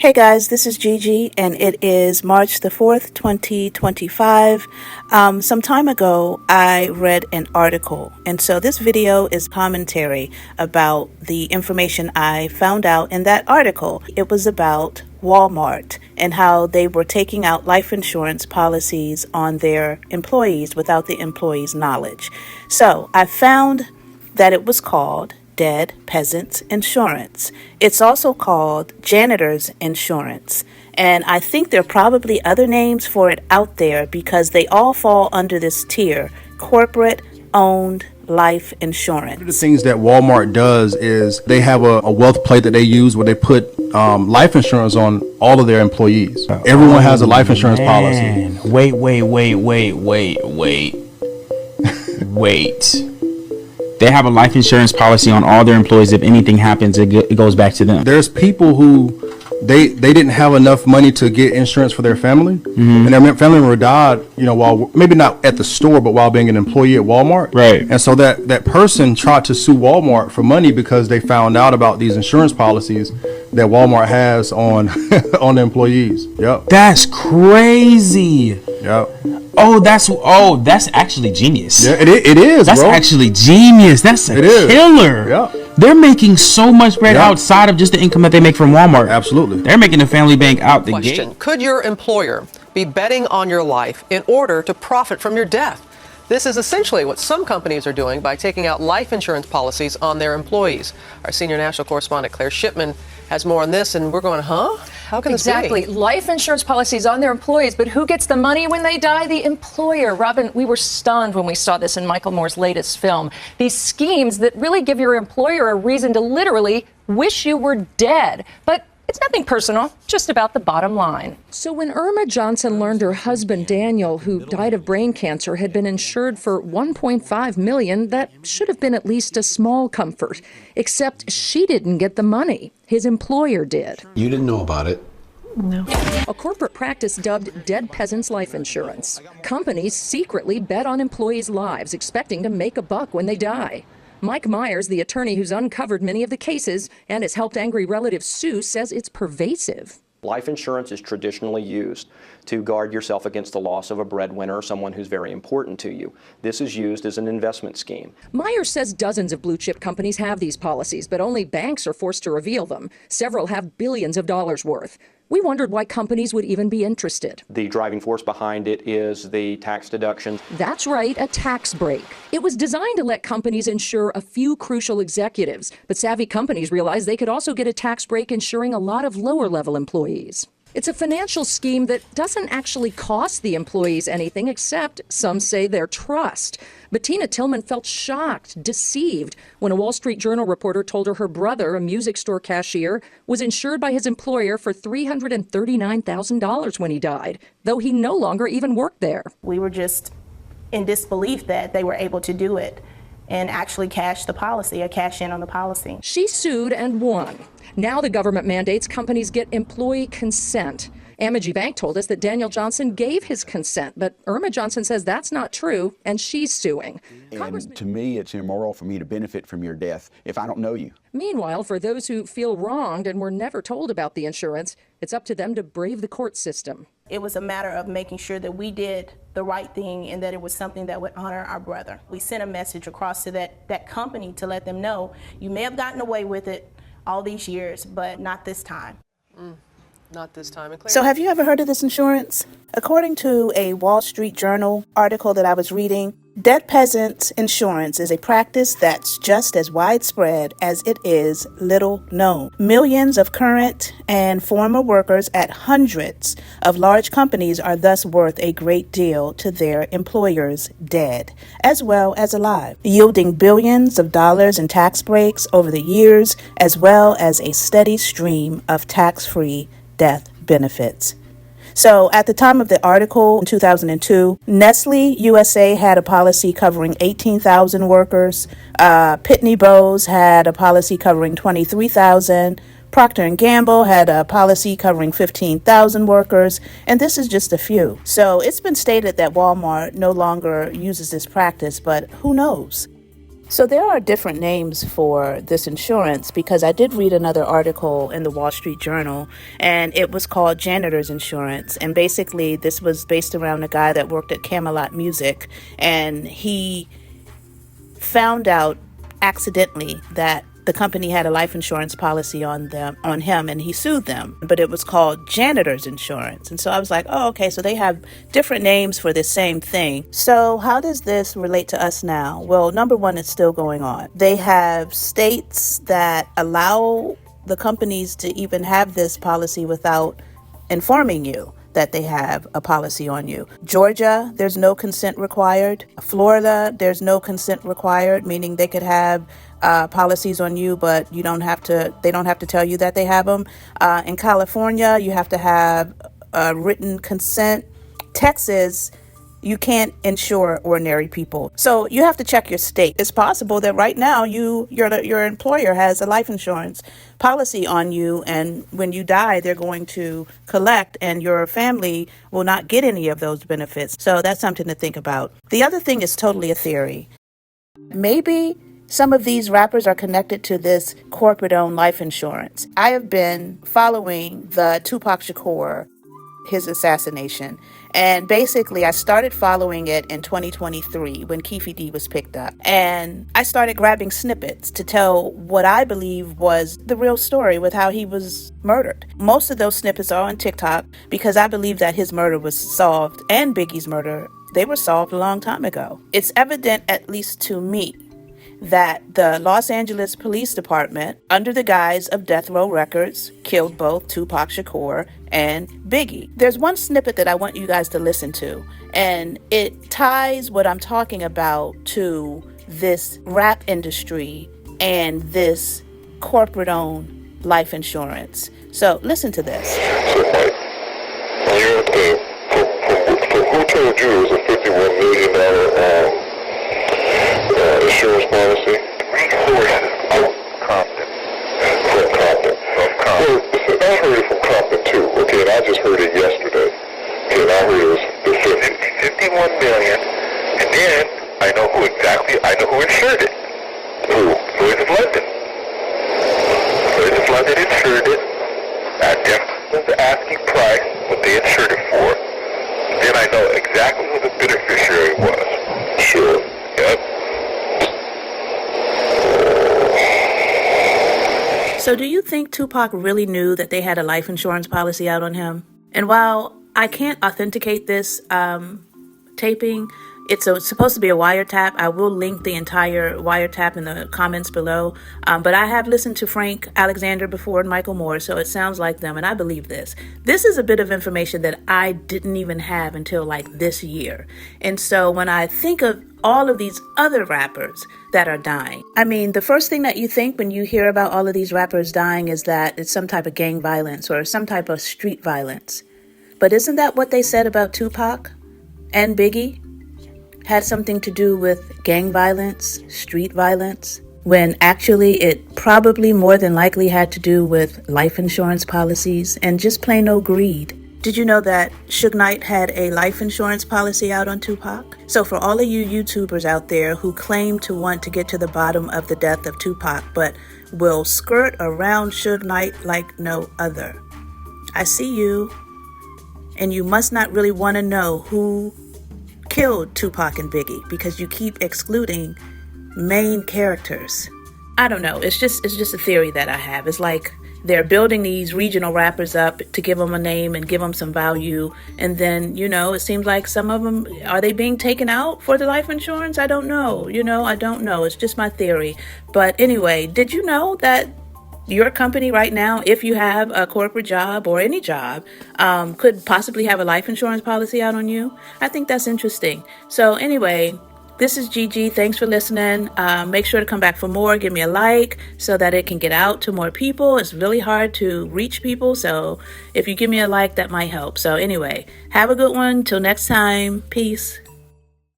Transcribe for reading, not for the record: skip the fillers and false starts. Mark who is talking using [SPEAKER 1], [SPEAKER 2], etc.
[SPEAKER 1] Hey guys, this is Gigi, and it is March the 4th, 2025. Some time ago, I read an article, and so this video is commentary about the information I found out in that article. It was about Walmart and how they were taking out life insurance policies on their employees without the employees' knowledge. So I found that it was called Dead Peasants Insurance. It's also called Janitors Insurance. And I think there are probably other names for it out there because they all fall under this tier, corporate owned life insurance.
[SPEAKER 2] One of the things that Walmart does is they have a wealth plate that they use where they put life insurance on all of their employees. Everyone has a life insurance policy.
[SPEAKER 3] Wait. They have a life insurance policy on all their employees. If anything happens, it goes back to them.
[SPEAKER 2] There's people who they didn't have enough money to get insurance for their family, and their family member died, while maybe not at the store, but while being an employee at Walmart.
[SPEAKER 3] Right.
[SPEAKER 2] And so that person tried to sue Walmart for money because they found out about these insurance policies that Walmart has on on the employees. Yep.
[SPEAKER 3] That's crazy.
[SPEAKER 2] Yep.
[SPEAKER 3] That's actually genius.
[SPEAKER 2] Yeah, it is.
[SPEAKER 3] That's
[SPEAKER 2] bro.
[SPEAKER 3] actually genius. That's a killer.
[SPEAKER 2] Yeah.
[SPEAKER 3] They're making so much bread outside of just the income that they make from Walmart.
[SPEAKER 2] Absolutely.
[SPEAKER 3] They're making a family bank out the
[SPEAKER 4] Question.
[SPEAKER 3] gate.
[SPEAKER 4] Could your employer be betting on your life in order to profit from your death? This is essentially what some companies are doing by taking out life insurance policies on their employees. Our senior national correspondent Claire Shipman has more on this, and we're going, huh? How can this be?
[SPEAKER 5] Exactly. Life insurance policies on their employees, but who gets the money when they die? The employer. Robin, we were stunned when we saw this in Michael Moore's latest film. These schemes that really give your employer a reason to literally wish you were dead. But it's nothing personal, just about the bottom line. So when Irma Johnson learned her husband Daniel, who died of brain cancer, had been insured for $1.5 million, that should have been at least a small comfort. Except she didn't get the money. His employer did.
[SPEAKER 6] You didn't know about it?
[SPEAKER 5] No. A corporate practice dubbed Dead Peasants Life Insurance. Companies secretly bet on employees' lives, expecting to make a buck when they die. Mike Myers, the attorney who's uncovered many of the cases and has helped angry relatives sue, says it's pervasive.
[SPEAKER 7] Life insurance is traditionally used to guard yourself against the loss of a breadwinner or someone who's very important to you. This is used as an investment scheme.
[SPEAKER 5] Myers says dozens of blue-chip companies have these policies, but only banks are forced to reveal them. Several have billions of dollars worth. We wondered why companies would even be interested.
[SPEAKER 7] The driving force behind it is the tax deductions.
[SPEAKER 5] That's right, a tax break. It was designed to let companies insure a few crucial executives, but savvy companies realized they could also get a tax break insuring a lot of lower-level employees. It's a financial scheme that doesn't actually cost the employees anything except, some say, their trust. But Tina Tillman felt shocked, deceived, when a Wall Street Journal reporter told her brother, a music store cashier, was insured by his employer for $339,000 when he died, though he no longer even worked there.
[SPEAKER 8] We were just in disbelief that they were able to do it and actually cash the policy, or cash in on the policy.
[SPEAKER 5] She sued and won. Now the government mandates companies get employee consent. Amegy Bank told us that Daniel Johnson gave his consent, but Irma Johnson says that's not true, and she's suing.
[SPEAKER 9] And to me, it's immoral for me to benefit from your death if I don't know you.
[SPEAKER 5] Meanwhile, for those who feel wronged and were never told about the insurance, it's up to them to brave the court system.
[SPEAKER 8] It was a matter of making sure that we did the right thing and that it was something that would honor our brother. We sent a message across to that company to let them know, you may have gotten away with it all these years, but not this time.
[SPEAKER 4] Not this time.
[SPEAKER 1] So have you ever heard of this insurance? According to a Wall Street Journal article that I was reading, Dead Peasants Insurance is a practice that's just as widespread as it is little known. Millions of current and former workers at hundreds of large companies are thus worth a great deal to their employers dead, as well as alive, yielding billions of dollars in tax breaks over the years, as well as a steady stream of tax-free death benefits. So at the time of the article in 2002, Nestle USA had a policy covering 18,000 workers. Pitney Bowes had a policy covering 23,000. Procter & Gamble had a policy covering 15,000 workers, and this is just a few. So it's been stated that Walmart no longer uses this practice, but who knows? So there are different names for this insurance because I did read another article in the Wall Street Journal, and it was called Janitors Insurance. And basically this was based around a guy that worked at Camelot Music, and he found out accidentally that the company had a life insurance policy on him, and he sued them, but it was called Janitors Insurance. And so I was like, oh, okay, so they have different names for this same thing. So how does this relate to us now? Well, number one, it's still going on. They have states that allow the companies to even have this policy without informing you that they have a policy on you. Georgia, there's no consent required. Florida, there's no consent required, meaning they could have policies on you, but they don't have to tell you that they have them. In California, you have to have written consent. Texas, you can't insure ordinary people. So you have to check your state. It's possible that right now your employer has a life insurance policy on you, and when you die, they're going to collect, and your family will not get any of those benefits. So that's something to think about. The other thing is totally a theory. Maybe some of these rappers are connected to this corporate-owned life insurance. I have been following the Tupac Shakur, his assassination. And basically, I started following it in 2023 when Keefe was picked up. And I started grabbing snippets to tell what I believe was the real story with how he was murdered. Most of those snippets are on TikTok because I believe that his murder was solved, and Biggie's murder, they were solved a long time ago. It's evident, at least to me, that the Los Angeles Police Department, under the guise of Death Row Records, killed both Tupac Shakur and Biggie. There's one snippet that I want you guys to listen to, and it ties what I'm talking about to this rap industry and this corporate-owned life insurance. So listen to this.
[SPEAKER 6] So who told you it was a $51 million insurance policy? Resources from Compton. From Compton. Well, listen, I heard it from Compton too, okay, and I just heard it yesterday. Okay, and I heard it was the 51 million, and then I know who insured it. Who? Lloyd's of London. Lloyd's of London insured it. That was the asking price, what they insured it for. Then I know exactly who the beneficiary was. Sure. Yep.
[SPEAKER 1] So do you think Tupac really knew that they had a life insurance policy out on him? And while I can't authenticate this taping, it's supposed to be a wiretap. I will link the entire wiretap in the comments below. But I have listened to Frank Alexander before and Michael Moore, so it sounds like them, and I believe this. This is a bit of information that I didn't even have until like this year. And so when I think of all of these other rappers that are dying, I mean, the first thing that you think when you hear about all of these rappers dying is that it's some type of gang violence or some type of street violence. But isn't that what they said about Tupac and Biggie? Had something to do with gang violence, street violence, when actually it probably more than likely had to do with life insurance policies and just plain old greed. Did you know that Suge Knight had a life insurance policy out on Tupac? So for all of you YouTubers out there who claim to want to get to the bottom of the death of Tupac, but will skirt around Suge Knight like no other, I see you, and you must not really want to know who killed Tupac and Biggie because you keep excluding main characters. I don't know. It's just a theory that I have. It's like they're building these regional rappers up to give them a name and give them some value. And then, it seems like some of them, are they being taken out for the life insurance? I don't know. I don't know. It's just my theory. But anyway, did you know that your company right now, if you have a corporate job or any job, could possibly have a life insurance policy out on you? I think that's interesting. So anyway, this is Gigi. Thanks for listening. Make sure to come back for more. Give me a like so that it can get out to more people. It's really hard to reach people. So if you give me a like, that might help. So anyway, have a good one. Till next time. Peace.